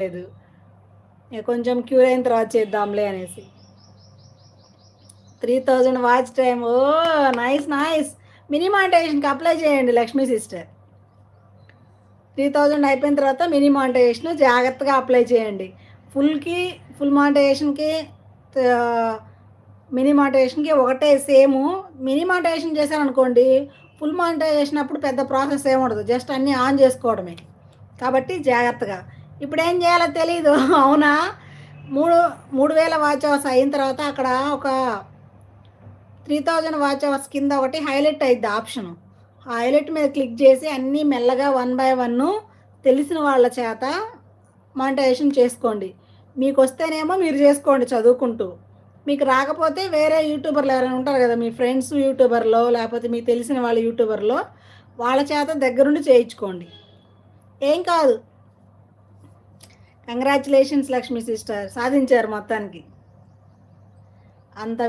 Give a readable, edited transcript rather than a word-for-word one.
లేదు. కొంచెం క్యూర్ అయిన తర్వాత చేద్దాంలే అనేసి. 3000 వాచ్ టైమ్. ఓ నైస్ నైస్. మినీ మానిటైజేషన్కి అప్లై చేయండి లక్ష్మీ సిస్టర్. 3000 అయిపోయిన తర్వాత మినీ మానిటైజేషన్ జాగ్రత్తగా అప్లై చేయండి. ఫుల్ మానిటైజేషన్కి మినీ మానిటైజేషన్కి ఒకటే సేము. మినీ మానిటైజేషన్ చేశారనుకోండి, ఫుల్ మానిటైజేషన్ అప్పుడు పెద్ద ప్రాసెస్ ఏముండదు, జస్ట్ అన్నీ ఆన్ చేసుకోవడమే. కాబట్టి జాగ్రత్తగా. ఇప్పుడు ఏం చేయాలో తెలీదు. అవునా, 3000 వాచ్ అవర్స్ అయిన తర్వాత అక్కడ ఒక 3000 వాచ్ అవర్స్ కింద ఒకటి హైలైట్ అయ్యిద్ది ఆప్షను. ఆ హైలైట్ మీద క్లిక్ చేసి అన్నీ మెల్లగా 1 బై 1 తెలిసిన వాళ్ళ చేత మానిటైజేషన్ చేసుకోండి. మీకు వస్తేనేమో మీరు చేసుకోండి చదువుకుంటూ. మీకు రాకపోతే వేరే యూట్యూబర్లు ఎవరైనా ఉంటారు కదా, మీ ఫ్రెండ్స్ యూట్యూబర్లో, లేకపోతే మీకు తెలిసిన వాళ్ళ యూట్యూబర్లో, వాళ్ళ చేత దగ్గరుండి చేయించుకోండి. ఏం కాదు. కంగ్రాచులేషన్స్ లక్ష్మీ సిస్టర్, సాధించారు మొత్తానికి. అంత